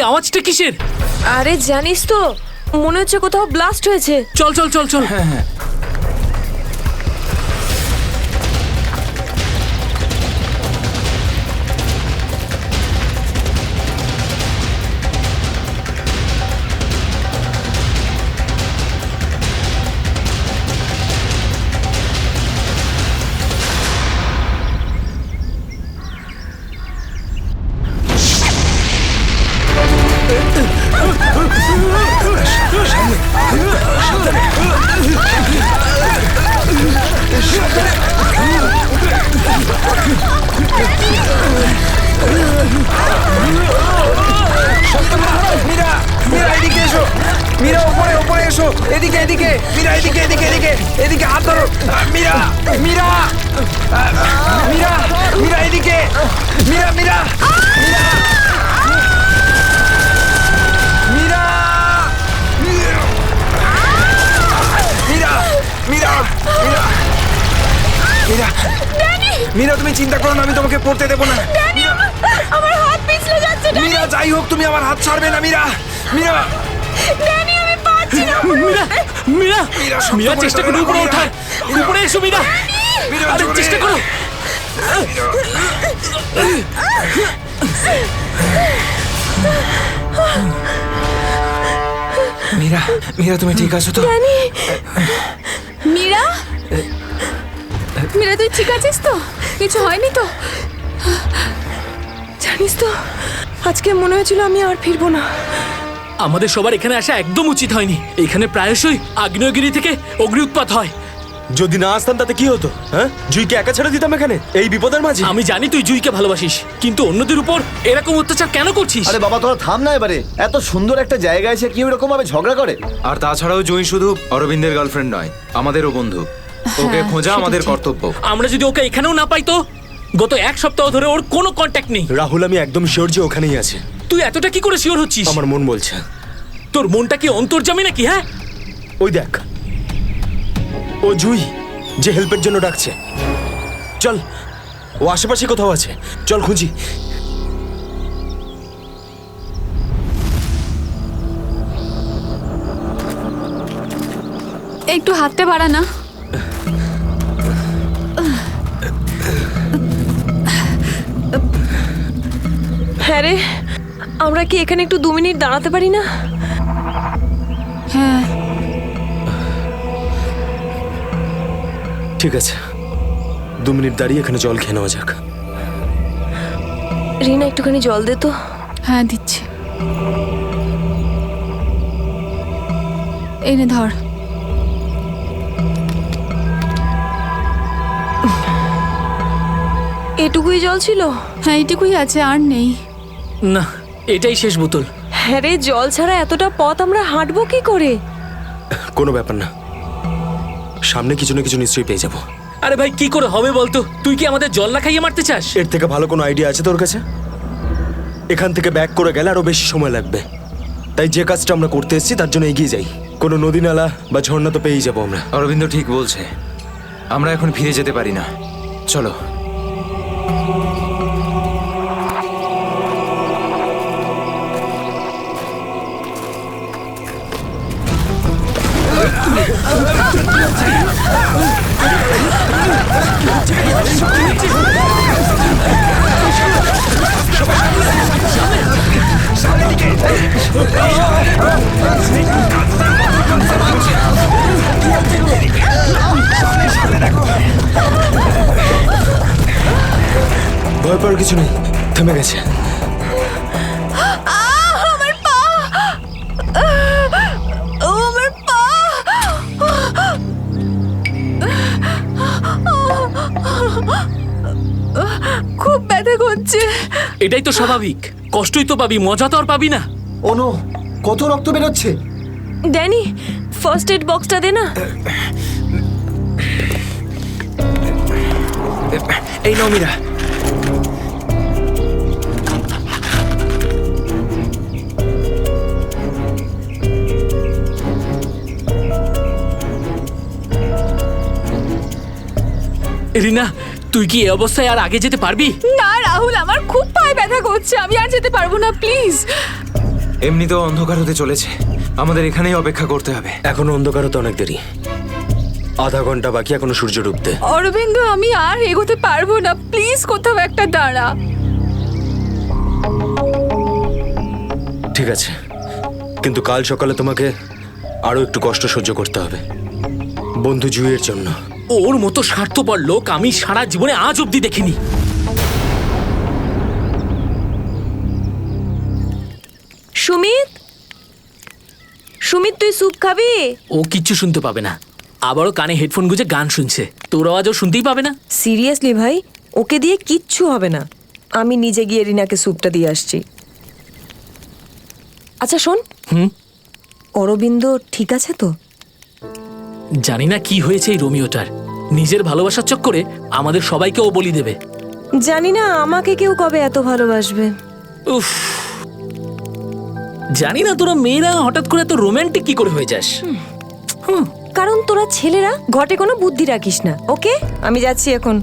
আওয়াজটা কিসের? আরে জানিস তো, মনে হচ্ছে কোথাও ব্লাস্ট হয়েছে। চল চল চল চল। হ্যাঁ হ্যাঁ মীরা, মীরা এদিকে এসো। মীরা উপরে উপরে এসো। এদিকে এদিকে মীরা, এদিকে এদিকে এদিকে এদিকে হাত ধরো। মীরা, মীরা, মীরা, মীরা এদিকে। মীরা, মীরা, মীরা, মীরা, মীরা, মীরা, মীরা, মীরা, মীরা তুমি চিন্তা করো না, আমি তোমাকে পড়তে দেবো না। আমার হাত পিছলে যাচ্ছে। মীরা যাই হোক তুমি আমার হাত ছাড়বে না। মীরা, মীরা, ড্যানি আমি পাচ্ছি না। মীরা মীরা মীরা, শক্ত মীরা করে চেষ্টা ধরো করো না, উপরে মীরা। ওঠার। উপরে এসো মীরা। মীরা, আরে জোরে। চেষ্টা করো। মীরা, মীরা তুমি ঠিক আছো তো? মীরা, মীরা তুই ঠিক আছিস তো? কিছু হয়নি তো? জানিস তো, আজকে মনে হয়েছিল আমি আর ফিরবো না। আমাদের সবার এখানে আসা একদম উচিত হয়নি। এখানে প্রায়শই আগ্নেয়গিরি থেকে অগ্নি উৎপাত হয়। যদি না আসতাম তাতে কি হতো? হ্যাঁ, জুইকে একা ছেড়ে দিতাম এখানে এই বিপদের মাঝে? আমি জানি তুই জুইকে ভালোবাসিস, কিন্তু অন্যদের উপর এরকম অত্যাচার কেন করছিস? আরে বাবা তোরা থাম না এবারে। এত সুন্দর একটা জায়গায় এসে কেউ এরকম ভাবে ঝগড়া করে? আর তাছাড়াও জুঁই শুধু অরবিন্দের গার্লফ্রেন্ড নয়, আমাদেরও বন্ধু। ওকে খোঁজা আমাদের কর্তব্য। আমরা যদি ওকে এখানেও না পাই তো? গত এক সপ্তাহ ধরে ওর কোনো কন্ট্যাক্ট নেই। রাহুল, আমি একদম শিওর যে ওখানেই আছে। তুই এতটা কি করে শিওর হচ্ছিস? আমার মন বলছে। তোর মনটা কি অন্তর্যামী নাকি? হ্যাঁ, ওই দেখ, ও জুই যে হেল্পের জন্য ডাকছে। চল, ও আশেপাশে কোথাও আছে, চল খুঁজি। একটু হাতটা বাড়া না। হ্যাঁ রে, আমরা কি এখানে একটু 2 মিনিট দাঁড়াতে পারি না? হ্যাঁ, ঠিক আছে, 2 মিনিট দাঁড়িয়ে এখানে জল খেয়ে নেওয়া যাক। রিনা একটুখানি জল দে তো। হ্যাঁ দিচ্ছি। এই নে ধর। এটুকুই জল ছিল? হ্যাঁ এইটুকুই আছে, আর নেই। না, এটাই শেষ বোতল। হ্যাঁ রে, জল ছাড়া এতটা পথ আমরা হাঁটবো কি করে? কোনো ব্যাপার না, সামনে কিছু না কিছু নিশ্চয়ই পেয়ে যাবো। আরে ভাই, কি করে হবে বলতো? তুই কি আমাদের জল না খাইয়ে মারতে চাস? এর থেকে ভালো কোনো আইডিয়া আছে তোর কাছে? এখান থেকে ব্যাক করে গেলে আরো বেশি সময় লাগবে। তাই যে কাজটা আমরা করতে এসেছি তার জন্য এগিয়ে যাই। কোনো নদী নালা বা ঝর্ণা তো পেয়েই যাবো আমরা। অরবিন্দ ঠিক বলছে, আমরা এখন ফিরে যেতে পারি না। চলো। ভয় পাওয়ার কিছু নেই, থেমে গেছে। আমার পা, আমার পা। খুব ব্যথা করছে। এটাই তো স্বাভাবিক, কষ্টই তো পাবি, মজা তো আর পাবি না। ও নো, কত রক্ত বেরোচ্ছে। ড্যানি, ফার্স্ট এড বক্সটা দে না। এই নাও মীরা। রিনা, তুই কি এই অবস্থায় আর আগে যেতে পারবি? না রাহুল, আমার খুব পায়ে ব্যথা করছে, আমি আর যেতে পারবো না, প্লিজ। এমনিতেও অন্ধকার হতে চলেছে, আমাদের এখানেই অপেক্ষা করতে হবে। এখনো অন্ধকার হতে অনেক দেরি, আধা ঘন্টা বাকি এখনো সূর্য ডুবতে। অরবিন্দ, আমি আর এগোতে পারবো না, প্লিজ কোথাও একটা দাঁড়া। ঠিক আছে, কিন্তু কাল সকালে তোমাকে আরো একটু কষ্ট সহ্য করতে হবে বন্ধু জুইয়ের জন্য। ওর মতো স্বার্থপর লোক আমি সারা জীবনে আজ অব্দি দেখিনি। সুমিত, সুমিত তুই স্যুপ খাবি? ও কিচ্ছু শুনতে পাবে না, আবারও কানে হেডফোন গুঁজে গান শুনছে, তোর আওয়াজও শুনতেই পাবে না। সিরিয়াসলি ভাই, ওকে দিয়ে কিচ্ছু হবে না। আমি নিজে গিয়ে রিনাকে স্যুপটা দিয়ে আসছি। আচ্ছা শোন, অরবিন্দ ঠিক আছে তো? জানি না কি হয়েছে এই রোমিওটার, নিজের ভালোবাসার চক্করে আমাদের সবাইকে ও বলি দেবে। জানি না আমাকে কেউ কবে এত ভালোবাসবে। উফ, জানি না তোরা মেয়েরা হঠাৎ করে এত রোমান্টিক কি করে হয়ে যাস। কারণ তোরা ছেলেরা ঘটে কোনো বুদ্ধি রাখিস না। ওকে, আমি যাচ্ছি এখন।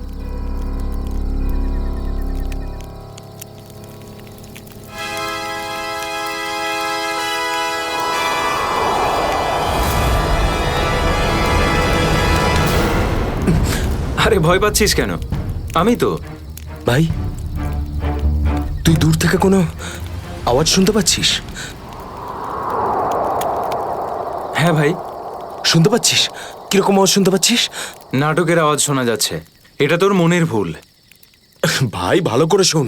আরে ভয় পাচ্ছিস কেন? আমি তো। ভাই, তুই দূর থেকে কোনো আওয়াজ শুনতে পাচ্ছিস? হ্যাঁ ভাই, শুনতে পাচ্ছিস? কিরকম আওয়াজ শুনতে পাচ্ছিস? নাটকের আওয়াজ শোনা যাচ্ছে। এটা তোর মনের ভুল। ভাই ভালো করে শোন,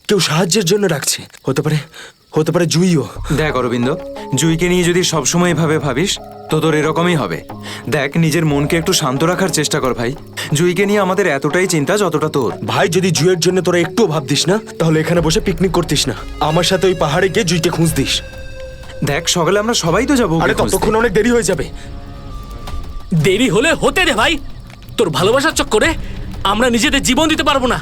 কেউ সাহায্যের জন্য ডাকছে। হতে পারে জুইও। দেখ অরবিন্দ, জুইকে নিয়ে যদি সবসময় এভাবে ভাবিস তো তোর এরকমই হবে। দেখ, নিজের মনকে একটু শান্ত রাখার চেষ্টা কর ভাই। জুইকে নিয়ে আমাদের এতটাই চিন্তা যতটা তোর। ভাই, যদি জুইয়ের জন্য তোরা একটুও ভাবতিস না, তাহলে এখানে বসে পিকনিক করতিস না, আমার সাথে ওই পাহাড়ে গিয়ে জুইকে খুঁজতিস। দেখ, সকালে আমরা সবাই তো যাবো। আরে ততক্ষণ অনেক দেরি হয়ে যাবে। দেরি হলে হতে দে ভাই, তোর ভালোবাসার চক্করে আমরা নিজেদের জীবন দিতে পারবো না।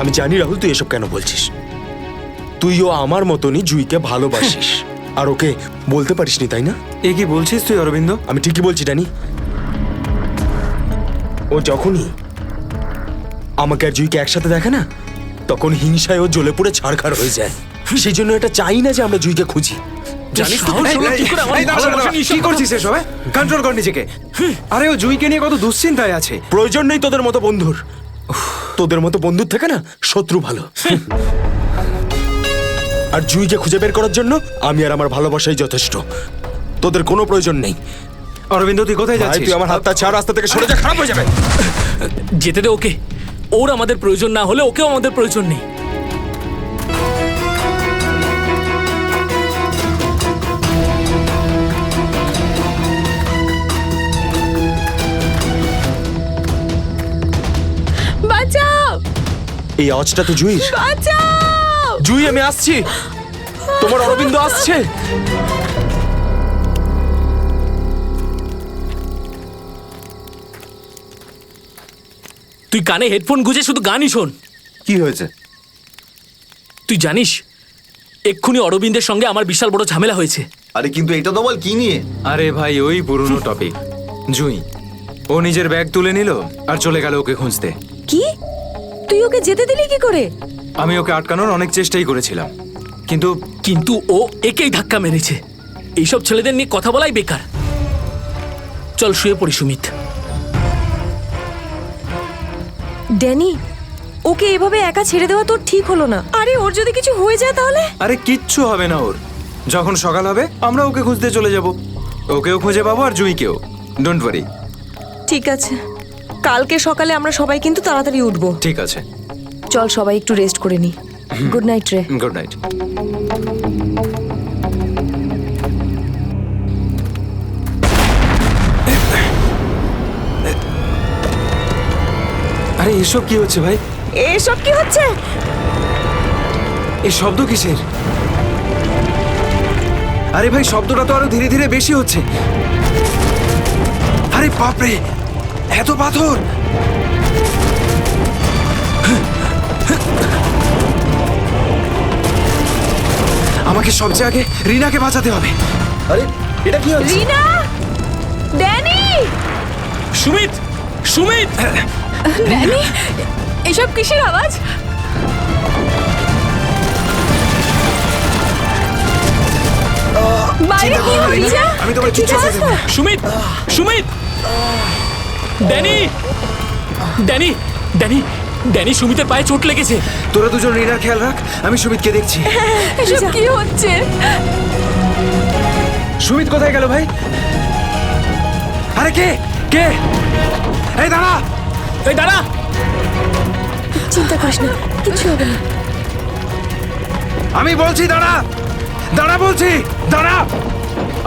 আমি জানি রাহুল, তুই এসব কেন বলছিস। তুইও আমার মতনই জুইকে ভালোবাসিস, আর ওকে বলতে পারিসনি, তাই না? এ কি বলছিস তুই অরবিন্দ? আমি ঠিকই বলছি ডানি। ও যখনই আমাকে আর জুইকে একসাথে দেখে না, তখন হিংসায় ও জ্বলে পুড়ে ছাড়খাড় হয়ে যায়। সেই জন্য এটা চাই না যে আমরা জুইকে খুঁজি। জানিস তো সাহস হলো কি করে আমার ভালোবাসা নিয়ে কি করছিস এসব? কন্ট্রোল কর নিজেকে। আরে ও জুইকে নিয়ে কত দুশ্চিন্তায় আছে। প্রয়োজন নেই তোদের মতো বন্ধুর। তোদের মতো বন্ধুর থেকে না শত্রু ভালো। আর জুইকে খুঁজে বের করার জন্য আমি আর আমার ভালোবাসাই যথেষ্ট। তোদের কোনো প্রয়োজন নেই। অরবিন্দ, তুই কোথায় ভাই, যাচ্ছিস? তুই আমার হাতটা ছাড়, রাস্তা থেকে সরে যা, খারাপ হয়ে যাবে। যেতে দে ওকে, ওর আমাদের প্রয়োজন না হলে ওকেও আমাদের প্রয়োজন নেই। বাঁচাও, এই আওয়াজটা তো জুইর। বাঁচাও। জুই, আমি আসছি, তোমার অরবিন্দ আসছে। তুই কানে হেডফোন গুঁজে শুধু গানই শোন। কি হয়েছে? তুই জানিস এক্ষুনি অরবিন্দের সঙ্গে আমার বিশাল বড় ঝামেলা হয়েছে। আরে কিন্তু এটা তো বল, কি নিয়ে? আরে ভাই, ওই পুরনো টপিক। জুই ও নিজের ব্যাগ তুলে নিল আর চলে গেল ওকে খুঁজতে। কি? তুই ওকে যেতে দিলি কি করে? আমি ওকে আটকানোর অনেক চেষ্টাই করেছিলাম, কিন্তু কিন্তু ও একেই ধাক্কা মেরেছে। এইসব ছেলেদের নিয়ে কথা বলাই বেকার। চল শুয়ে পড়ি সুমিত। ড্যানি, ওকে এভাবে একা ছেড়ে দেওয়া তোর ঠিক হলো না। আরে ওর যদি কিছু হয়ে যায় তাহলে? আরে কিচ্ছু হবে না ওর। যখন সকাল হবে আমরা ওকে খুঁজতে চলে যাব। ওকেও খুঁজে পাবো আর জুইকেও। Don't worry. ঠিক আছে, কালকে সকালে আমরা সবাই কিন্তু তাড়াতাড়ি উঠবো। ঠিক আছে, চল সবাই একটু রেস্ট করে নি। গুড নাইট রে। Good night. আরে এসব কি হচ্ছে ভাই? এসব কি হচ্ছে? এই শব্দ কিসের? আরে ভাই, শব্দটা তো আরো ধীরে ধীরে বেশি হচ্ছে। আরে বাপরে, এত পাথর! আমাকে সবচেয়ে আগে রিনাকে বাঁচাতে হবে। আরে এটা কি হচ্ছে? রিনা, ড্যানি, সুমিত, সুমিত! ড্যানি, এসব কিসের আওয়াজ? বাইরে কি হচ্ছে? আমি তোমায় কিচ্ছু হতে দেব না। Sumit Sumit Danny Danny Danny Danny সুমিতের পায়ে চোট লেগেছে। তোরা দুজন রিনার খেয়াল রাখ, আমি সুমিতকে দেখছি। এসব কি হচ্ছে? সুমিত কোথায় গেল ভাই? আরে কে কে? এই দাঁড়া! এই দাঁড়া। চিন্তা করিস না, কিচ্ছু হবে না। আমি বলছি দাঁড়া! দাঁড়া বলছি! দাঁড়া!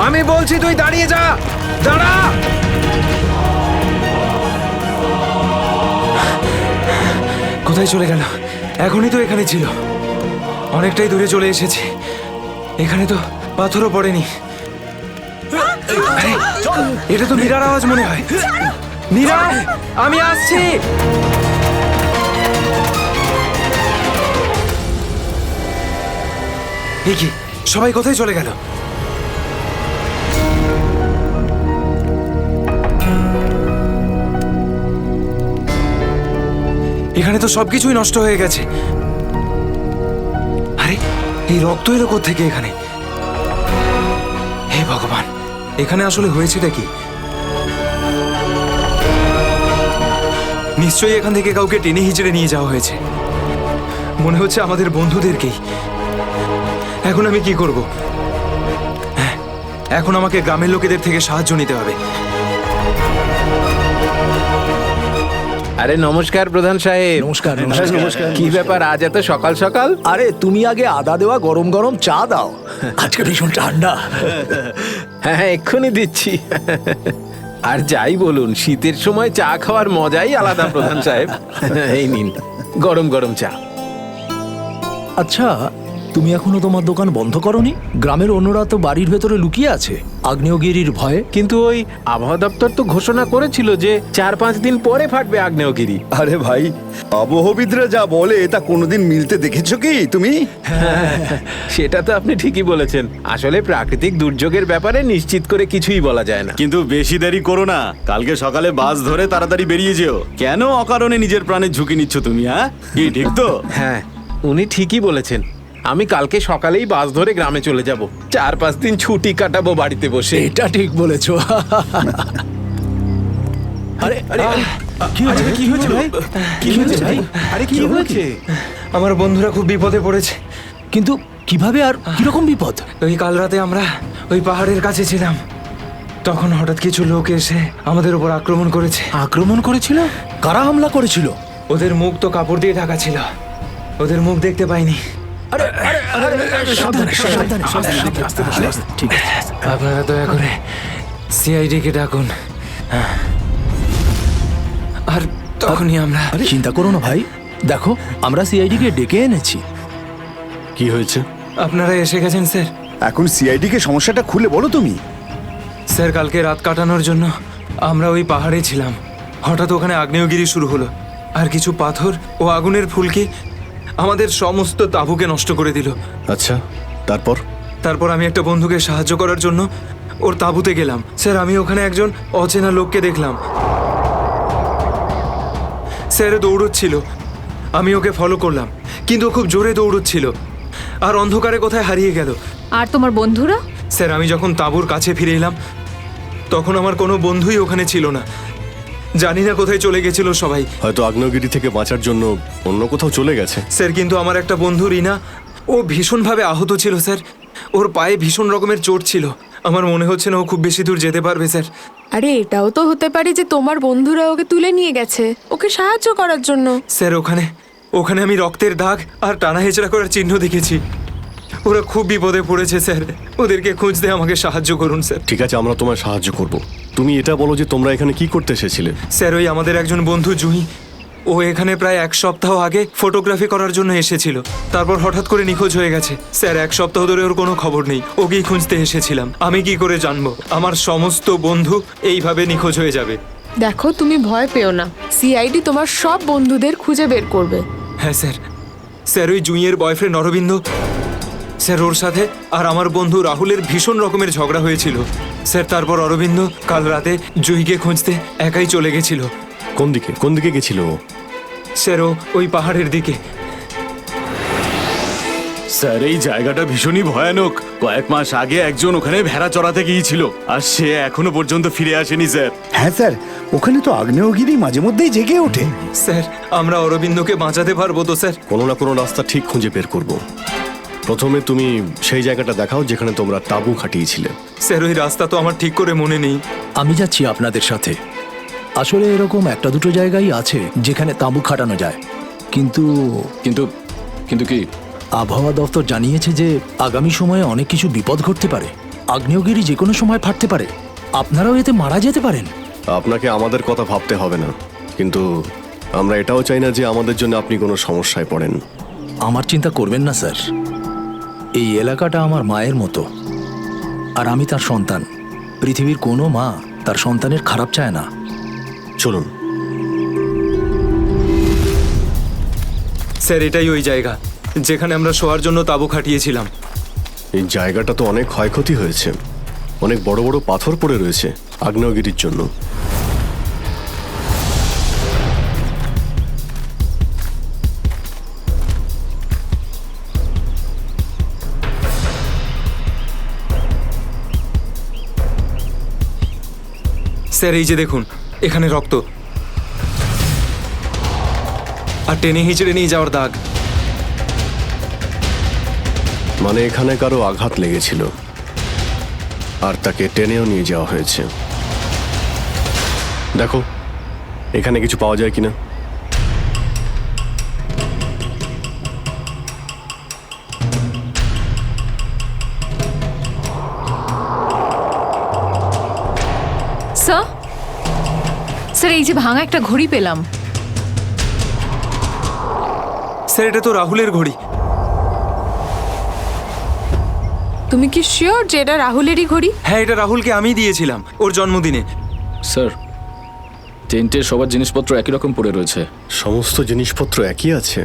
আমি বলছি তুই দাঁড়িয়ে যা! দাঁড়া! কোথায় চলে গেল? এখনই তো এখানে ছিল। অনেকটাই দূরে চলে এসেছি। এখানে তো পাথরও পড়েনি। আরে, এটা তো মীরার আওয়াজ মনে হয়। মীরা, আমি আসছি। এই কি, সবাই কোথায় চলে গেল? এখানে তো সবকিছুই নষ্ট হয়ে গেছে। আরে, এই রক্ত এলো কোত্থেকে এখানে? হে ভগবান, এখানে আসলে হয়েছেটা কি? নিশ্চয়ই এখান থেকে কাউকে টেনে হিচড়ে নিয়ে যাওয়া হয়েছে। মনে হচ্ছে আমাদের বন্ধুদেরকেই। এখন আমি কি করব? হ্যাঁ, এখন আমাকে গ্রামের লোকেদের থেকে সাহায্য নিতে হবে। আরে নমস্কার প্রধান সাহেব। নমস্কার নমস্কার। কি ব্যাপার আজ এত সকাল সকাল? আরে তুমি আগে আদা দেওয়া গরম গরম চা দাও, আজকে ভীষণ ঠান্ডা। হ্যাঁ এক্ষুনি দিচ্ছি। আর যাই বলুন, শীতের সময় চা খাওয়ার মজাই আলাদা প্রধান সাহেব। এই নিন গরম গরম চা। আচ্ছা, তুমি এখনো তোমার দোকান বন্ধ করনি? গ্রামের অন্যরা তো বাড়ির ভেতরে লুকিয়ে আছে আগ্নেয়গিরির ভয়ে। কিন্তু ওই আবহাওয়া দপ্তর তো ঘোষণা করেছিল যে 4-5 দিন পরে ফাটবে আগ্নেয়গিরি। আরে ভাই, আবহবিদরা যা বলে তা কোনোদিন মিলতে দেখেছো কি তুমি? সেটা তো আপনি ঠিকই বলেছেন। আসলে প্রাকৃতিক দুর্যোগের ব্যাপারে নিশ্চিত করে কিছুই বলা যায় না। কিন্তু বেশি দেরি করো না, কালকে সকালে বাস ধরে তাড়াতাড়ি বেরিয়ে যেও। কেন অকারণে নিজের প্রাণের ঝুঁকি নিচ্ছ তুমি? হ্যাঁ, কি ঠিক তো? হ্যাঁ, উনি ঠিকই বলেছেন। আমি কালকে সকালেই বাস ধরে গ্রামে চলে যাব। 4-5 দিন ছুটি কাটাবো বাড়িতে বসে। এটা ঠিক বলেছো। আরে আরে কি হয়েছে? কি হয়েছে ভাই? কি হয়েছে ভাই? আরে কি হয়েছে? আমার বন্ধুরা খুব বিপদে পড়েছে। কিন্তু কিভাবে আর কিরকম বিপদ? ওই কাল রাতে আমরা ওই পাহাড়ের কাছে ছিলাম, তখন হঠাৎ কিছু লোক এসে আমাদের উপর আক্রমণ করেছে। আক্রমণ করেছিল? কারা হামলা করেছিল? ওদের মুখ তো কাপড় দিয়ে ঢাকা ছিল, ওদের মুখ দেখতে পাইনি। আরে আরে আরে সাবধানে সাবধানে সাবধানে, আস্তে আস্তে। ঠিক আছে। আপনারা দয়া করে সিআইডি কে ডাকুন। আর তখনই আমরা চিন্তা করো না ভাই, দেখো আমরা সিআইডি কে ডেকে এনেছি। কি হয়েছে? আপনারা এসে গেছেন স্যার। এখন সিআইডি কে সমস্যাটা খুলে বলো তুমি। স্যার, কালকে রাত কাটানোর জন্য আমরা ওই পাহাড়ে ছিলাম। হঠাৎ ওখানে আগ্নেয়গিরি শুরু হলো, আর কিছু পাথর ও আগুনের ফুলকি আমাদের সমস্ত তাঁবুকে নষ্ট করে দিল। আচ্ছা, তারপর? তারপর আমি একটা বন্ধুকে সাহায্য করার জন্য ওর তাঁবুতে গেলাম। স্যার, আমি ওখানে একজন অচেনা লোককে দেখলাম। স্যার দৌড়চ্ছিল, আমি ওকে ফলো করলাম, কিন্তু ও খুব জোরে দৌড়চ্ছিল আর অন্ধকারে কোথায় হারিয়ে গেল। আর তোমার বন্ধুরা? স্যার, আমি যখন তাঁবুর কাছে ফিরে এলাম তখন আমার কোনো বন্ধুই ওখানে ছিল না। জানি না কোথায় চলে গেছিল সবাই। হয়তো আগ্নেয়গিরি থেকে বাঁচার জন্য অন্য কোথাও চলে গেছে। স্যার, কিন্তু আমার একটা বন্ধু রিনা, ও ভীষণভাবে আহত ছিল স্যার। ওর পায়ে ভীষণ রকমের চোট ছিল। আমার মনে হচ্ছে না ও খুব বেশি দূর যেতে পারবে স্যার। আরে এটাও তো হতে পারে যে তোমার বন্ধুরা ওকে তুলে নিয়ে গেছে ওকে সাহায্য করার জন্য। স্যার, ওখানে আমি রক্তের দাগ আর টানা হেঁচড়া করার চিহ্ন দেখেছি। ওরা খুব বিপদে পড়েছে স্যার, ওদেরকে খুঁজতে আমাকে সাহায্য করুন স্যার। ঠিক আছে, আমরা তোমায় সাহায্য করব। তুমি এটা বলো যে তোমরা এখানে কি করতে এসেছিলে? স্যার, ওই আমাদের একজন বন্ধু জুহি, ও এখানে প্রায় 1 সপ্তাহ আগে ফটোগ্রাফি করার জন্য এসেছিল। তারপর হঠাৎ করে নিখোঁজ হয়ে গেছে স্যার। 1 সপ্তাহ ধরে ওর কোনো খবর নেই। ওকেই খুঁজতে এসেছিলাম। আমি কি করে জানবো আমার সমস্ত বন্ধু এইভাবে নিখোঁজ হয়ে যাবে? দেখো, তুমি ভয় পেও না, সিআইডি তোমার সব বন্ধুদের খুঁজে বের করবে। হ্যাঁ স্যার। স্যার, ওই জুঁইয়ের বয়ফ্রেন্ড অরবিন্দ স্যার, ওর সাথে আর আমার বন্ধু রাহুলের ভীষণ রকমের ঝগড়া হয়েছিল স্যার। তারপর অরবিন্দ কাল রাতে জুঁইকে খুঁজতে একাই চলে গেছিল। কোন দিকে গেছিল ও? স্যার, ওই পাহাড়ের দিকে। স্যার এই জায়গাটা ভীষণই ভয়ানক। কয়েক মাস আগে একজন ওখানে ভেড়া চড়াতে গিয়েছিল আর সে এখনো পর্যন্ত ফিরে আসেনি স্যার। হ্যাঁ স্যার, ওখানে তো আগ্নেয়গিরি মাঝে মধ্যেই জেগে ওঠে। স্যার আমরা অরবিন্দকে বাঁচাতে পারবো তো স্যার? কোনো না কোনো রাস্তা ঠিক খুঁজে বের করব। প্রথমে তুমি সেই জায়গাটা দেখাও যেখানে তোমরা তাঁবু খাটিয়েছিলে। স্যার ওই রাস্তা তো আমার ঠিক করে মনে নেই। আমি যাচ্ছি আপনাদের সাথে। আসলে এরকম একটা দুটো জায়গায় আছে যেখানে তাঁবু খাটানো যায়, কিন্তু কিন্তু কিন্তু কি? আবহাওয়া দপ্তর জানিয়েছে যে আগামী সময়ে অনেক কিছু বিপদ ঘটতে পারে। আগ্নেয়গিরি যে কোনো সময় ফাটতে পারে, আপনারাও এতে মারা যেতে পারেন। আপনাকে আমাদের কথা ভাবতে হবে না, কিন্তু আমরা এটাও চাই না যে আমাদের জন্য আপনি কোনো সমস্যায় পড়েন। আমার চিন্তা করবেন না স্যার, এই এলাকাটা আমার মায়ের মতো, আর আমি তার সন্তান। পৃথিবীর কোনো মা তার সন্তানের খারাপ চায় না। চলুন। স্যার এটাই ওই জায়গা যেখানে আমরা শোয়ার জন্য তাঁবু খাটিয়েছিলাম। এই জায়গাটা তো অনেক ক্ষয়ক্ষতি হয়েছে, অনেক বড় বড় পাথর পড়ে রয়েছে আগ্নেয়গিরির জন্য। স্যার এই যে দেখুন, এখানে রক্ত আর টেনে হিচড়ে নিয়ে যাওয়ার দাগ। মানে এখানে কারো আঘাত লেগেছিল আর তাকে টেনেও নিয়ে যাওয়া হয়েছে। দেখো এখানে কিছু পাওয়া যায় কিনা। স্যার স্যার এই যে ভাঙা একটা ঘড়ি পেলাম। স্যার এটা তো রাহুলের ঘড়ি। তুমি কি শিওর যে এটা রাহুলেরই ঘড়ি? হ্যাঁ এটা রাহুলকে আমিই দিয়েছিলাম ওর জন্মদিনে। স্যার টেন্টের সবার জিনিসপত্র একই রকম পড়ে রয়েছে। সমস্ত জিনিসপত্র একই আছে,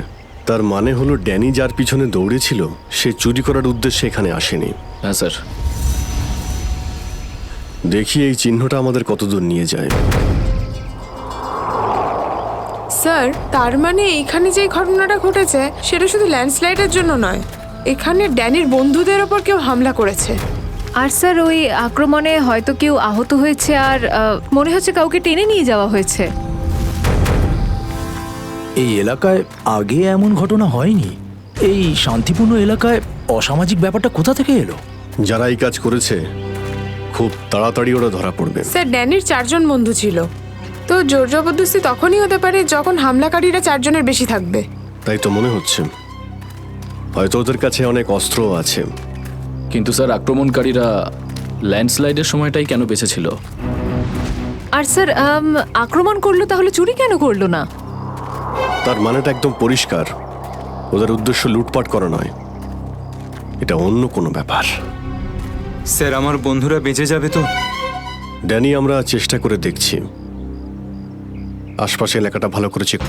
তার মানে হলো ড্যানি যার পিছনে দৌড়েছিল সে চুরি করার উদ্দেশ্যে এখানে আসেনি। হ্যাঁ স্যার। দেখি এই চিহ্নটা আমাদের কতদূর নিয়ে যায়। স্যার তার মানে এখানে যে ঘটনাটা ঘটেছে সেটা শুধু ল্যান্ডস্লাইডের জন্য নয়, এখানে ড্যানির বন্ধুদের ওপর কেউ হামলা করেছে। আর স্যার ওই আক্রমণে হয়তো কেউ আহত হয়েছে, আর মনে হচ্ছে কাউকে টেনে নিয়ে যাওয়া হয়েছে। এই এলাকায় আগে এমন ঘটনা হয়নি। এই শান্তিপূর্ণ এলাকায় অসামাজিক ব্যাপারটা কোথা থেকে এলো? যারা এই কাজ করেছে খুব তাড়াতাড়ি ওরা ধরা পড়বে। স্যার ড্যানির 4 জন বন্ধু ছিল, তো জোর জবরদস্তি তখনই হতে পারে যখন হামলাকারীরা 4 জনের বেশি থাকবে। তাই তো মনে হচ্ছে, হয়তো ওদের কাছে অনেক অস্ত্র আছে। কিন্তু স্যার আক্রমণকারীরা ল্যান্ডস্লাইডের সময়টাই কেন বেঁচেছিল? আর স্যার আক্রমণ করলো তাহলে চুরি কেন করলো না? তার মানেটা একদম পরিষ্কার, ওদের উদ্দেশ্য লুটপাট করা নয়, এটা অন্য কোনো ব্যাপার। স্যার আমার বন্ধুরা বেঁচে যাবে তো? ড্যানি আমরা চেষ্টা করে দেখছি, আশপাশে এলাকাটা ভালো করে চেক।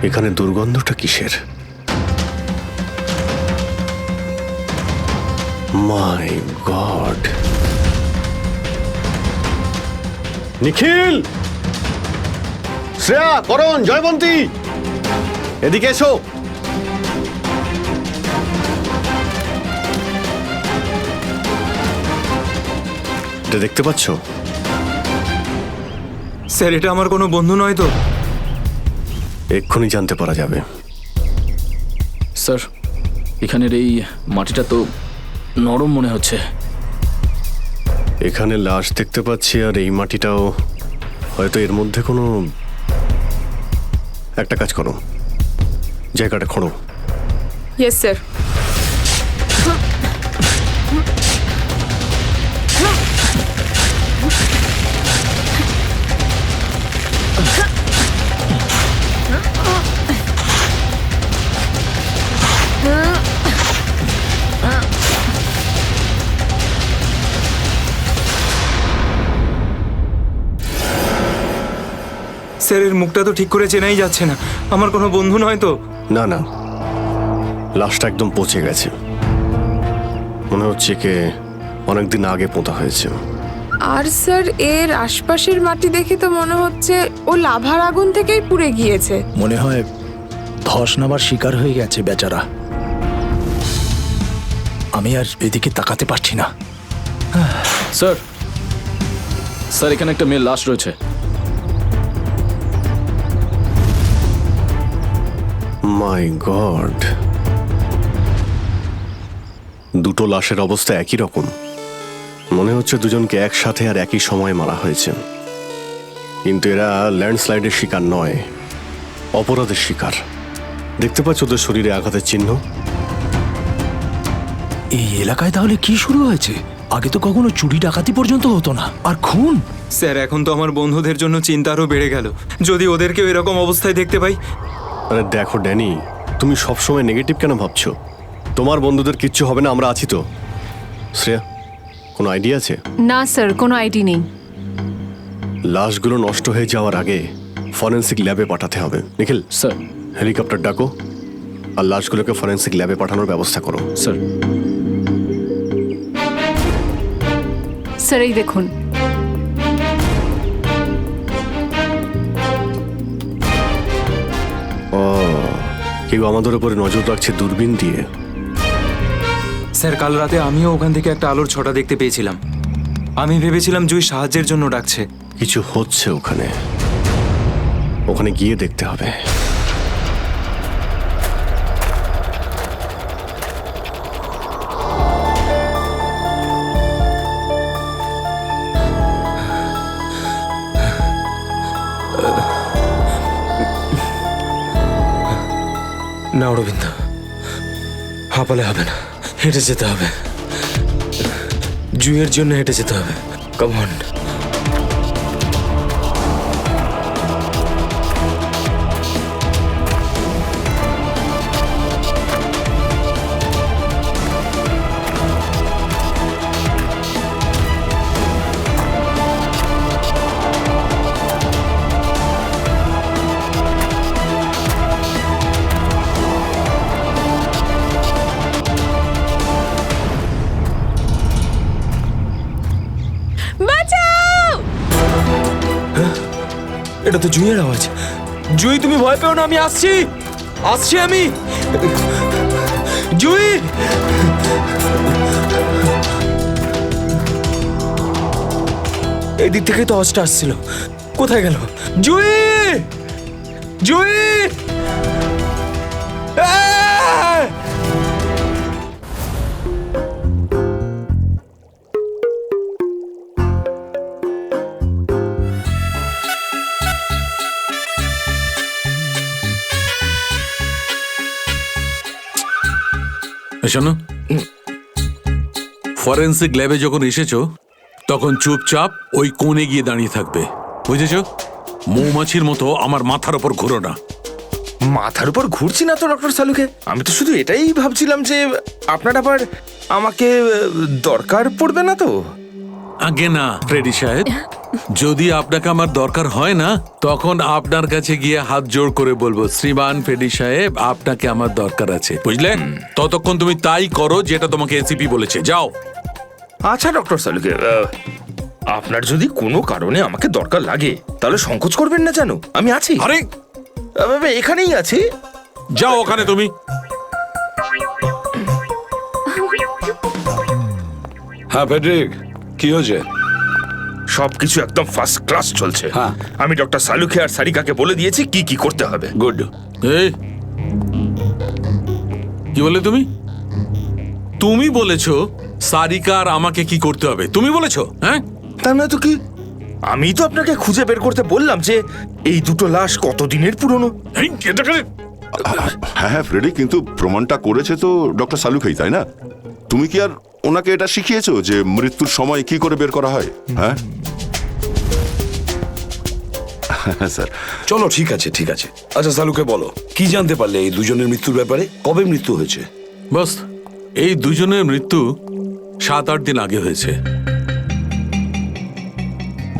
এখানে দুর্গন্ধটা কিসের? মাই গড! নিখিল, শ্রেয়া, করণ, জয়বন্তী, এদিকে এসো। এটা দেখতে পাচ্ছ? স্যার এটা আমার কোনো বন্ধু নয় তো? এক্ষুনি জানতে পারা যাবে। স্যার এখানের এই মাটিটা তো নরম মনে হচ্ছে। এখানে লাশ দেখতে পাচ্ছি, আর এই মাটিটাও হয়তো এর মধ্যে কোনো একটা কাজ করো, জায়গাটা খোঁড়ো। Yes sir. স্যারের মুখটা তো ঠিক করে চেনাই যাচ্ছে না। আমার কোনো বন্ধু নয় তো? না না, লাশটা একদম পচে গেছে, মনে হচ্ছে কে অনেকদিন আগে পোঁতা হয়েছে। আর স্যার এর আশপাশের মাটি দেখে তো মনে হচ্ছে ও লাভার আগুন থেকেই পুড়ে গিয়েছে। মনে হয় ধস নামার শিকার হয়ে গেছে বেচারা। আমি আর এদিকে তাকাতে পারছি না। স্যার, স্যার এখানে একটা মেয়ের লাশ রয়েছে। মাই গড, দুটো লাশের অবস্থা একই রকম। মনে হচ্ছে দুজনকে একসাথে আর একই সময়ে মারা হয়েছে। কিন্তু এরা ল্যান্ডস্লাইডের শিকার নয়, অপরাধের শিকার। দেখতে পাচ্ছ ওদের শরীরে আঘাতের চিহ্ন? এই এলাকায় তাহলে কি শুরু হয়েছে? আগে তো কখনো চুরি ডাকাতি পর্যন্ত হতো না, আর খুন! স্যার এখন তো আমার বন্ধুদের জন্য চিন্তা আরও বেড়ে গেল, যদি ওদেরকেও এরকম অবস্থায় দেখতে পাই। আরে দেখো ড্যানি, তুমি সবসময় নেগেটিভ কেন ভাবছো? তোমার বন্ধুদের কিচ্ছু হবে না, আমরা আছি তো। শ্রেয়া, কোনো আইডিয়া আছে? না স্যার, কোনো আইডি নেই। লাশগুলো নষ্ট হয়ে যাওয়ার আগে ফরেন্সিক ল্যাবে পাঠাতে হবে। নিখিল স্যার, হেলিকপ্টার ডাকো আর লাশগুলোকে ফরেন্সিক ল্যাবে পাঠানোর ব্যবস্থা করো। স্যার। স্যার এই দেখুন। ও, কেউ আমাদের উপরে নজর রাখছে দূরবীন দিয়ে। স্যার কাল রাতে আমিও ওখান থেকে একটা আলোর ছটা দেখতে পেয়েছিলাম। আমি ভেবেছিলাম জুই সাহায্যের জন্য ডাকছে। কিছু হচ্ছে ওখানে, ওখানে গিয়ে দেখতে হবে। না অরবিন্দ, হাঁপালে হবে না, হেঁটে যেতে হবে। জুইয়ের জন্য হেঁটে যেতে হবে। Come on. এটা তো জুইয়ের আওয়াজ। জুই, তুমি ভয় পেও না, আমি আসছি, আসছি আমি। জুই, এই দিক থেকে তো আওয়াজটা আসছিল, কোথায় গেল? জুই, জুই! আহ! শোনো, ফরেন্সিক ল্যাবে যখন এসেছো তখন চুপচাপ ওই কোণে গিয়ে দাঁড়িয়ে থাকবে, বুঝেছো? মৌমাছির মতো আমার মাথার উপর ঘুরো না। মাথার উপর ঘুরছি না তো ডক্টর সালুকে, আমি তো শুধু এটাই ভাবছিলাম যে আপনার আবার আমাকে দরকার পড়বে না তো? আগে না ফ্রেডি সাহেব, যদি আপনাকে আমার দরকার হয় না তখন আপনার কাছে গিয়ে হাত জোড় করে বলবো, শ্রীমান ফ্রেডি সাহেব আপনাকে আমার দরকার আছে, বুঝলেন? ততক্ষণ তুমি তাই করো যেটা তোমাকে এসিপি বলেছে, যাও। আচ্ছা ডক্টর সালুকে, আপনার যদি কোনো কারণে আমাকে দরকার লাগে তাহলে সংকোচ করবেন না, জানো আমি আছি। আরে এখানেই আছি, যাও ওখানে তুমি। হ্যাঁ ফেডরিক, কি হয়েছে? সবকিছু একদম ফার্স্ট ক্লাস চলছে। হ্যাঁ, আমি ডক্টর সালুকে আর সারিকাকে বলে দিয়েছি কি কি করতে হবে। গুড। এই কি বলে তুমি? তুমি বলেছো সারিকা আর আমাকে কি করতে হবে? তুমি বলেছো? হ্যাঁ, তা না তো কি? আমি তো আপনাকে খুঁজে বের করতে বললাম যে এই দুটো লাশ কতদিনের পুরনো। হ্যাঁ হ্যাঁ ফ্রেডি, কিন্তু প্রমাণটা করেছে তো ডক্টর সালুকেই, তাই না? তুমি কি আর ওনাকে এটা শিখিয়েছো যে মৃত্যুর সময় কি করে বের করা হয়? হ্যাঁ স্যার। চলো ঠিক আছে, ঠিক আছে। আচ্ছা সালুকে বলো, কি জানতে পারলে এই দুজনের মৃত্যুর ব্যাপারে? কবে মৃত্যু হয়েছে? বস, এই দুজনের মৃত্যু 7-8 দিন আগে হয়েছে।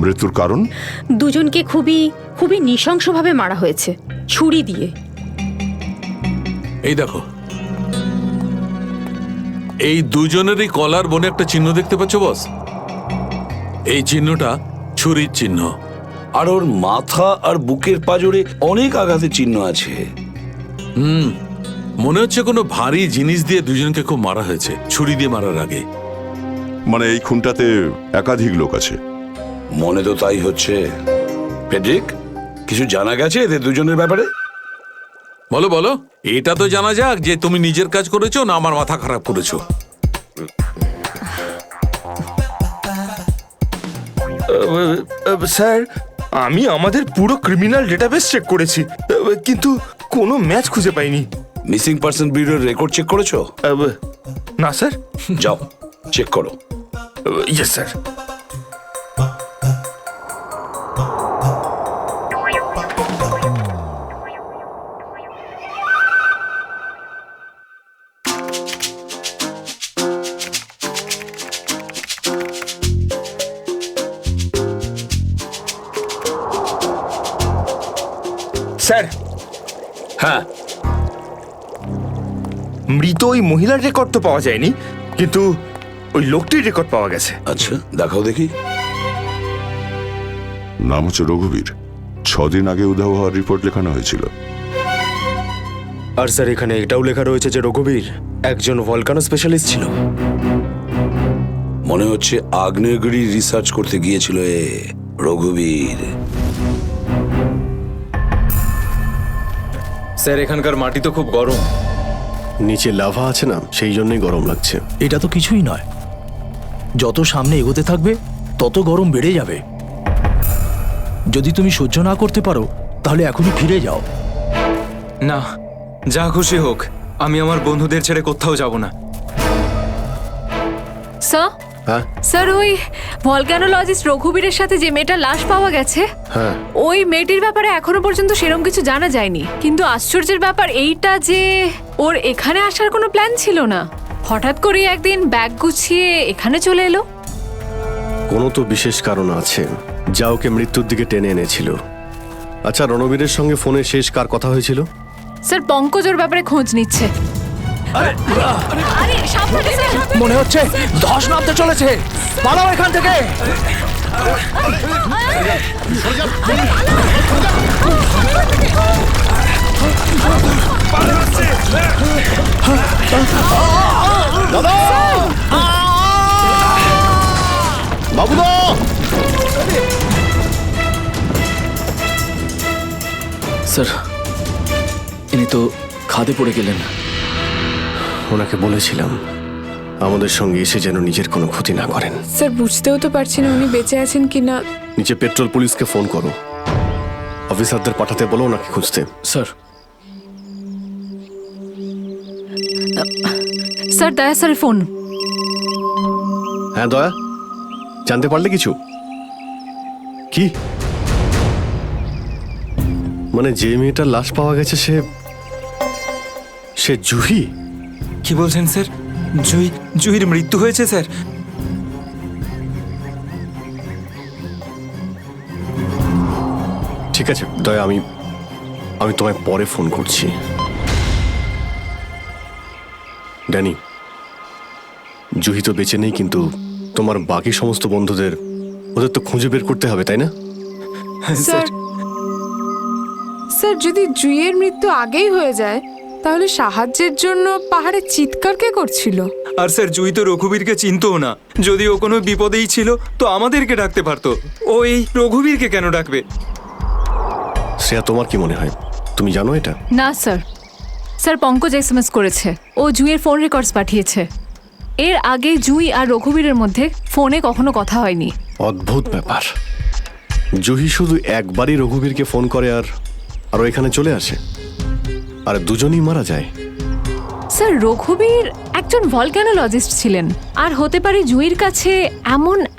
মৃত্যুর কারণ? দুজনকে খুবই খুবই নৃশংসভাবে মারা হয়েছে, ছুরি দিয়ে। এই দেখো, এই দুজনেরই কলার বনে একটা চিহ্ন দেখতে পাচ্ছ বস? এই চিহ্নটা ছুরির চিহ্ন। আর ওর মাথা আর বুকের পাঁজরে অনেক আঘাতের চিহ্ন আছে। মনে হচ্ছে কোনো ভারী জিনিস দিয়ে দুজনকে খুব মারা হয়েছে, ছুরি দিয়ে মারার আগে। মানে এই খুনটাতে একাধিক লোক আছে। মনে তো তাই হচ্ছে। ফেডরিক, কিছু জানা গেছে এদের দুজনের ব্যাপারে? বলো বলো, এটা তো জানা যাক যে তুমি নিজের কাজ করেছো না আমার মাথা খারাপ করেছো। স্যার, আমি আমাদের পুরো ক্রিমিনাল ডেটাবেস চেক করেছি, কিন্তু কোনো ম্যাচ খুঁজে পাইনি। মিসিং পার্সন ব্যুরোর রেকর্ড চেক করেছো? না স্যার। যাও চেক করো। Yes sir. স্যার। হ্যাঁ, মৃত ওই মহিলার রেকর্ড তো পাওয়া যায়নি, কিন্তু ওই লোকটির রেকর্ড পাওয়া গেছে। আচ্ছা দেখাও দেখি। নাম হচ্ছে রঘুবীর। 6 দিন আগে উধাও হওয়ার রিপোর্ট লেখানো হয়েছিল। আর স্যার, এখানে এটাও লেখা রয়েছে যে রঘুবীর একজন ভলকানো স্পেশালিস্ট ছিল। মনে হচ্ছে আগ্নেয়গিরি রিসার্চ করতে গিয়েছিল এ রঘুবীর। স্যার, এখানকার মাটি তো খুব গরম। নিচে লাভা আছে না, সেই জন্যই গরম লাগছে। এটা তো কিছুই নয়, যত সামনে এগোতে থাকবে তত গরম বেড়ে যাবে। যদি তুমি সহ্য না করতে পারো তাহলে এখনই ফিরে যাও। না, যা খুশি হোক, আমি আমার বন্ধুদের ছেড়ে কোথাও যাব না। স্যার, হ্যাঁ স্যার, ওই ভলক্যানোলজিস্ট রঘুবীরের সাথে যে মেয়েটার লাশ পাওয়া গেছে, হ্যাঁ, ওই মেয়েটির ব্যাপারে এখনো পর্যন্ত সেরকম কিছু জানা যায়নি। কিন্তু আশ্চর্যের ব্যাপার এইটা যে ওর এখানে আসার কোনো প্ল্যান ছিল না। হঠাৎ করে একদিন ব্যাগ গুছিয়ে এখানে চলে এলো। কোনো তো বিশেষ কারণ আছে যা ওকে মৃত্যুর দিকে টেনে এনেছিল। আচ্ছা, রণবীরের সঙ্গে ফোনে শেষ কার কথা হয়েছিল? স্যার, পঙ্কজ ওর ব্যাপারে খোঁজ নিচ্ছে। আরে সাবধানে স্যার। মনে হচ্ছে ধস নামতে চলেছে, পালাও এখান থেকে। দাদা, বাবুদা, স্যার, ইনি তো খাদে পড়ে গেলেন। ওনাকে বলেছিলাম আমাদের সঙ্গে এসে যেন নিজের কোনো ক্ষতি না করেন। স্যার, বুঝতেও তো পারছি না উনি বেঁচে আছেন কিনা। নিচে পেট্রোল পুলিশকে ফোন করো, অফিসারদের পাঠাতে বলো ওনাকে খুঁজতে। স্যার। স্যার, দয়া স্যারের ফোন। হ্যাঁ দয়া, জানতে পারলে কিছু? কি মানে যে মেয়েটার লাশ পাওয়া গেছে সে জুহি? কি বলছেন স্যার? জুহির মৃত্যু হয়েছে স্যার? ঠিক আছে দয়া, আমি তোমায় পরে ফোন করছি। ড্যানি, জুহি তো বেঁচে নেই, কিন্তু তোমার বাকি সমস্ত বন্ধুদের ওদের তো খুঁজে বের করতে হবে, তাই না? স্যার, স্যার, যদি জুইয়ের মৃত্যু আগেই হয়ে যায় তাহলে সাহায্যের জন্য পাহাড়ে চিৎকার কে করছিল? আর স্যার, জুই তো রঘুবীরকে চিনতও না। যদি ও কোনো বিপদেই ছিল তো আমাদেরকে ডাকতে পারতো। ও এই রঘুবীরকে কেন ডাকবে? শ্রেয়া, তোমার কি মনে হয়? তুমি জানো এটা? না স্যার। স্যার, পঙ্কজ এসএমএস করেছে, ও জুইয়ের ফোন রেকর্ডস পাঠিয়েছে। এর আগে জুই আর রঘুবীরের মধ্যে ফোনে কখনো কথা হয়নি। অদ্ভুত ব্যাপার, জুহি শুধু একবারই রঘুবীরকে ফোন করে আর ও এখানে চলে আসে, আর দুজনই মারা যায়। স্যার, রঘুবীর একজন ভলক্যানোলজিস্ট ছিলেন, আর হতে পারে জুইয়ের কাছে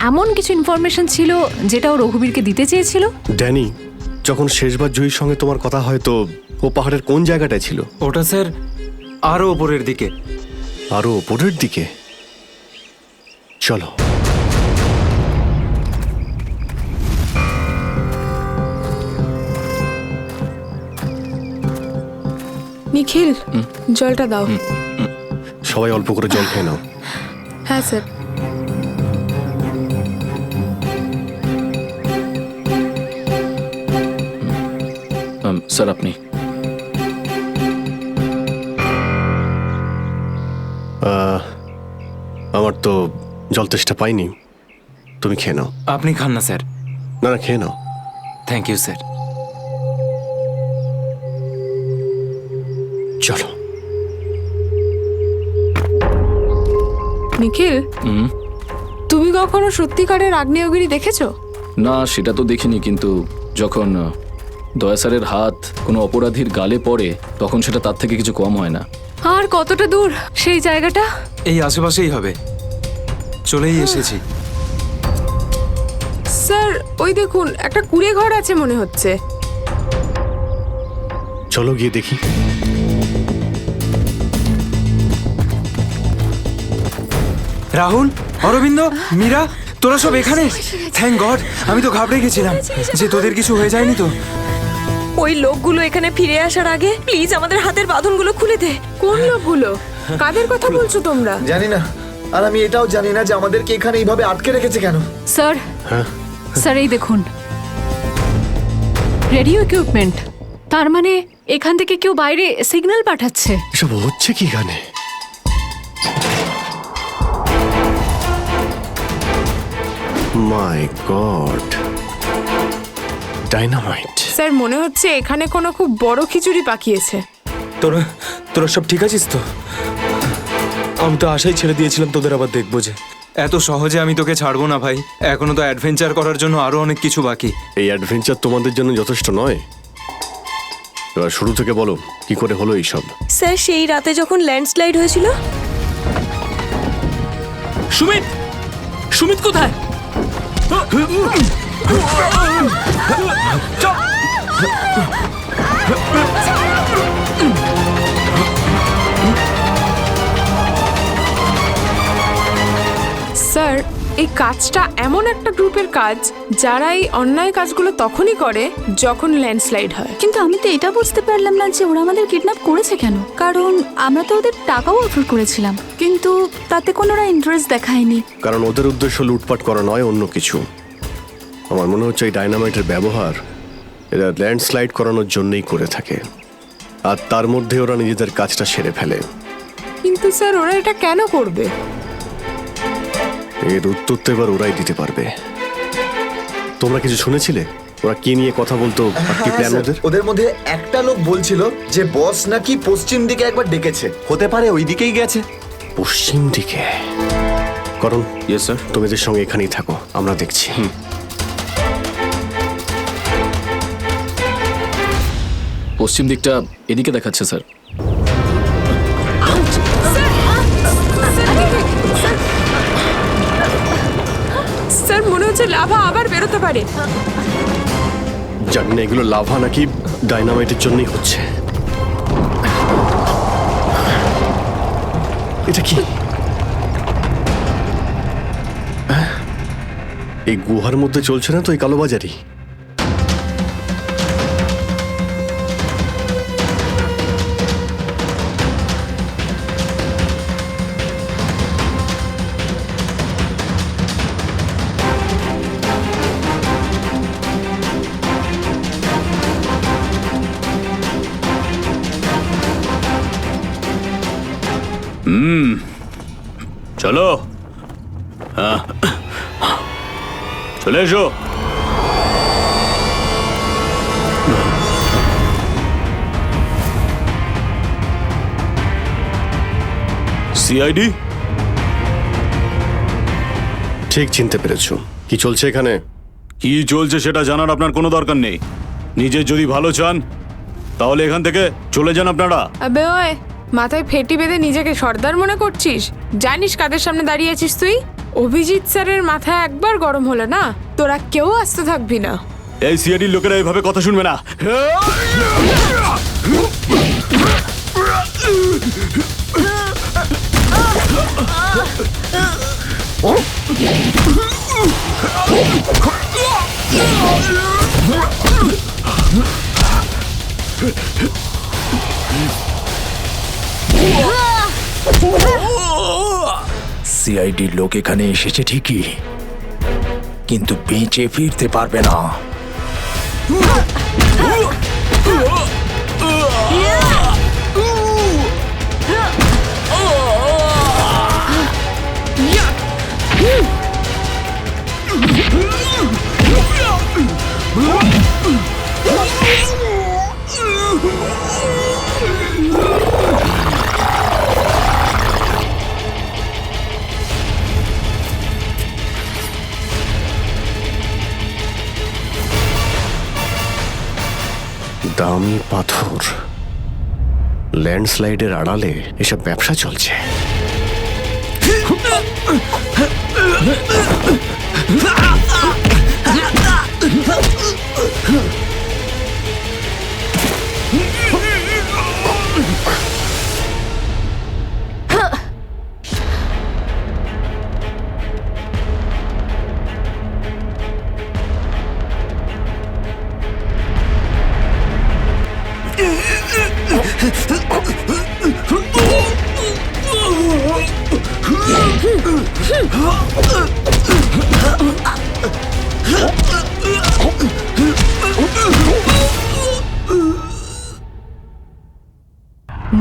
এমন কিছু ইনফরমেশন ছিল যেটা ও রঘুবীরকে দিতে চেয়েছিল। ড্যানি, যখন শেষবার জুহির সঙ্গে তোমার কথা হয় তো ও পাহাড়ের কোন জায়গাটায় ছিল? ওটা স্যার আরো ওপরের দিকে। আরো ওপরের দিকে? চলো। নিখিল জলটা দাও। সবাই অল্প করে জল খেয়ে নাও। হ্যাঁ স্যার। স্যার আপনি আমার তো জল তেষ্টা পাইনি, তুমি খেয়ে নাও। আপনি খান না স্যার। না না, খেয়ে নাও। Thank you sir. চলো। নিখিল, তুমি কখনো সত্যিকারের আগ্নেয়গিরি দেখেছো? না, সেটা তো দেখিনি, কিন্তু যখন দয়া স্যারের হাত কোনো অপরাধীর গালে পড়ে তখন সেটা তার থেকে কিছু কম হয় না। আর কতটা দূর সেই জায়গাটা? এই আশেপাশেই হবে, চলেই এসেছি। স্যার ওই দেখুন, একটা কুঁড়ে ঘর আছে মনে হচ্ছে। চলো গিয়ে দেখি। রাহুল, অরবিন্দ, মীরা, তোরা সব এখানে? থ্যাংক গড, আমি তো ঘাবড়ে গেছিলাম যে তোদের কিছু হয়ে যায়নি তো। ওই লোকগুলো এখানে ফিরে আসার আগে প্লিজ আমাদের হাতের বাঁধনগুলো খুলে দে। কোন লোকগুলো? কাদের কথা বলছো তোমরা? জানি না, আর আমি এটাও জানি না যে আমাদেরকে এখানে এইভাবে আটকে রেখেছে কেন। স্যার, স্যার এই দেখুন, রেডিও ইকুইপমেন্ট। তার মানে এখান থেকে কেউ বাইরে সিগন্যাল পাঠাচ্ছে। এসব হচ্ছে কি এখানে? মাই গড, ডাইনামাইট। স্যার মনে হচ্ছে এখানে কোনো খুব বড় খিচুড়ি পাকিয়েছে। তোরা তোরা সব ঠিক আছিস তো? আমি তো আশাই ছেড়ে দিয়েছিলাম তোদের আবার দেখবো যে। এত সহজে আমি তোকে ছাড়বো না ভাই, এখনো তো অ্যাডভেঞ্চার করার জন্য আরো অনেক কিছু বাকি। এই অ্যাডভেঞ্চার তোমাদের জন্য যথেষ্ট নয়? এবার শুরু থেকে বলো, কি করে হলো এইসব? স্যার সেই রাতে যখন ল্যান্ডস্লাইড হয়েছিল। সুমিত, সুমিত কোথায়? স্যার এই কাজটা এমন একটা গ্রুপের কাজ যারা এই অন্যায় কাজগুলো তখনই করে যখন ল্যান্ডস্লাইড হয়। কিন্তু আমি তো এটা বুঝতে পারলাম না যে ওরা আমাদের কিডন্যাপ করেছে কেন, কারণ আমরা তো ওদের টাকাও অফার করেছিলাম, কিন্তু তাতে কোনো ওরা ইন্টারেস্ট দেখায়নি। কারণ ওদের উদ্দেশ্য লুটপাট করা নয়, অন্য কিছু। আমার মনে হচ্ছে এই ডাইনামাইটের ব্যবহার এরা ল্যান্ডস্লাইড করানোর জন্যই করে থাকে, আর তার মধ্যে ওরা নিজেদের কাজটা সেরে ফেলে। কিন্তু স্যার ওরা এটা কেন করবে? এর উত্তর তো এবার ওরাই দিতে পারবে। তোমরা কিছু শুনেছিলে ওরা কি নিয়ে কথা বলতো? আর কি প্ল্যান ওদের? ওদের মধ্যে একটা লোক বলছিল যে বস নাকি পশ্চিম দিকে একবার ডেকেছে, হতে পারে ওই দিকেই গেছে। পশ্চিম দিকে? করণ, ইয়েস স্যার। তুমি এদের সঙ্গে এখানেই থাকো, আমরা দেখছি। পশ্চিম দিকটা এদিকে দেখাচ্ছে স্যার। স্যার মনে হচ্ছে লাভা আবার বেরোতে পারে। জানি না এগুলো লাভা নাকি ডাইনামাইটের জন্যই হচ্ছে। এটা কি? এই গুহার মধ্যে চলছে না তো এই কালোবাজারি? চলো, চলে এসো। সিআইডি? ঠিক চিনতে পেরেছো। কি চলছে এখানে? কি চলছে সেটা জানার আপনার কোনো দরকার নেই। নিজের যদি ভালো চান তাহলে এখান থেকে চলে যান আপনারা। আবে ওই, মাথায় ফেটি বেঁধে নিজেকে সর্দার মনে করছিস? জানিস কাদের সামনে দাঁড়িয়ে আছিস তুই? অভিজিৎ স্যারের মাথা একবার গরম হলো না, তোরা কেউ আসতে থাকবি না। এই সিআইডির লোকেরা এইভাবে কথা শুনবে না। সিআইডির লোক এখানে এসেছে ঠিকই, কিন্তু বেঁচে ফিরতে পারবে না। দামি পাথর, ল্যান্ডস্লাইডের আড়ালে এসব ব্যবসা চলছে।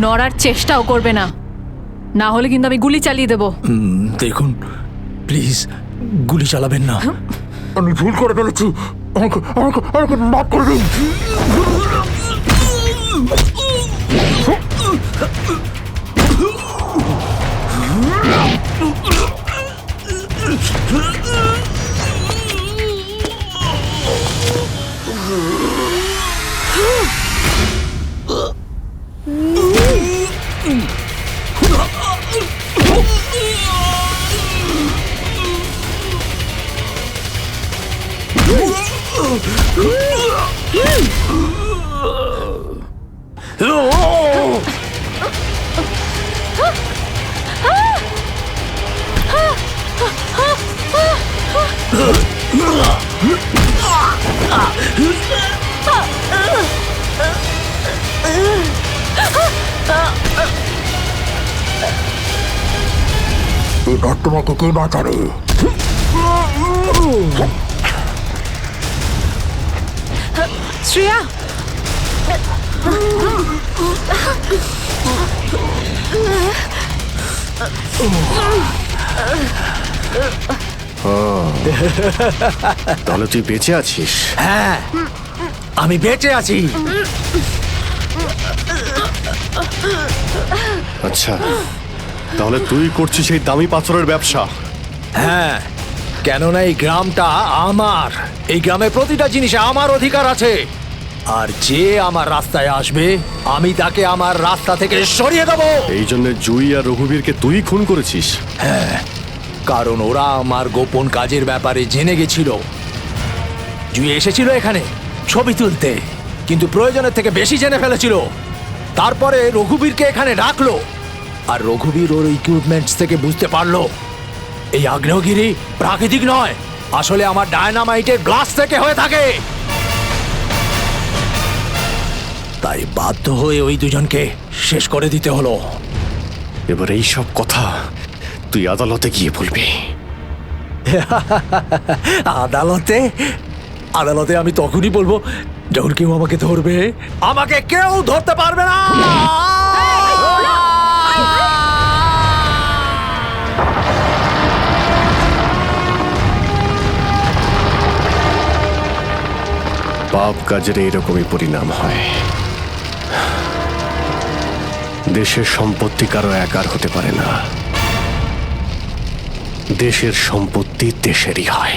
নড়ার চেষ্টাও করবে না, না হলে কিন্তু আমি গুলি চালিয়ে দেবো। দেখুন প্লিজ, গুলি চালাবেন না। আমি ভুল করে ফেলেছি, আমাকে মাফ করে দিন। তোমাকে কে বাঁচাবে? শ্রেয়া, তাহলে তুই বেঁচে আছিস? হ্যাঁ, আমি বেঁচে আছি। আচ্ছা, তাহলে তুই করছিস এই দামি পাথরের ব্যবসা? হ্যাঁ, কেননা এই গ্রামটা আমার। এই গ্রামের প্রতিটা জিনিসে আমার অধিকার আছে, আর যে আমার রাস্তায় আসবে আমি তাকে আমার রাস্তা থেকে সরিয়ে দেবো। এই জন্য জুই আর রঘুবীরকে তুই খুন করেছিস? হ্যাঁ, কারণ ওরা আমার গোপন কাজের ব্যাপারে জেনে গেছিল। জুই এসেছিল এখানে ছবি তুলতে, কিন্তু প্রয়োজনের থেকে বেশি জেনে ফেলেছিল। তারপরে রঘুবীরকে এখানে ডাকলো, আর রঘুবীর ওর ইকুইপমেন্টস থেকে বুঝতে পারলো এই আগ্নেয়গিরি প্রাকৃতিক নয়, আসলে আমার ডায়নামাইটের গ্লাস থেকে হয়ে থাকে। তাই বাধ্য হয়ে ওই দুজনকে শেষ করে দিতে হলো। এবার এই সব কথা তুই আদালতে গিয়ে বলবি। আদালতে? আদালতে আমি তখনই বলবো যখন কেউ আমাকে ধরবে। আমাকে কেউ ধরতে পারবে না। পাপ কাজের এইরকমই পরিণাম হয়। দেশের সম্পত্তি কারো একার হতে পারে না, দেশের সম্পত্তি দেশেরই হয়।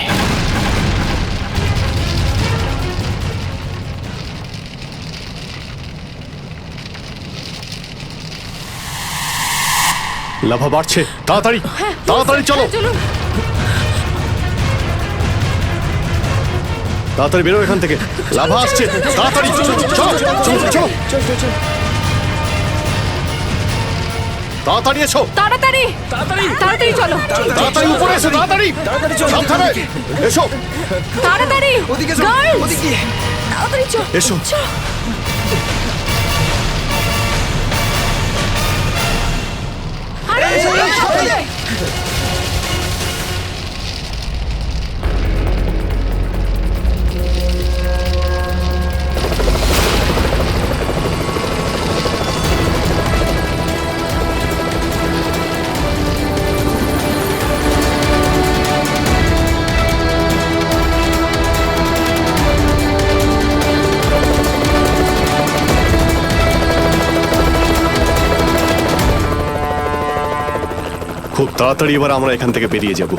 লাভা বাড়ছে, তাড়াতাড়ি তাড়াতাড়ি চলো, তাড়াতাড়ি বেরো এখান থেকে। লাভা আসছে, তাড়াতাড়ি চলো চলো চলো চলো, তাড়াতাড়ি এসো, তাড়াতাড়ি তাড়াতাড়ি তাড়াতাড়ি চলো, তাড়াতাড়ি উপরে এসো, তাড়াতাড়ি সাবধানে এসো, তাড়াতাড়ি ওদিকে চলো, গার্লস, ওদিকে তাড়াতাড়ি চল। এসো। খুব তাড়াতাড়ি এবার আমরা এখান থেকে বেরিয়ে যাব।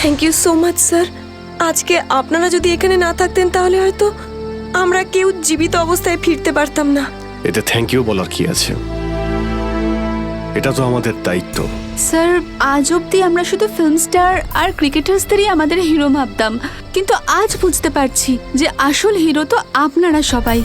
Thank you so much sir. আজকে আপনারা যদি এখানে না থাকতেন তাহলে হয়তো আমরা কেউ জীবিত অবস্থায় ফিরতে পারতাম না। এতে থ্যাংক ইউ বলার কি আছে? এটা তো আমাদের দায়িত্ব। স্যার, আজ অবধি আমরা শুধু ফিল্ম স্টার আর ক্রিকেটার্সদেরই আমাদের হিরো ভাবতাম, কিন্তু আজ বুঝতে পারছি যে আসল হিরো তো আপনারা সবাই।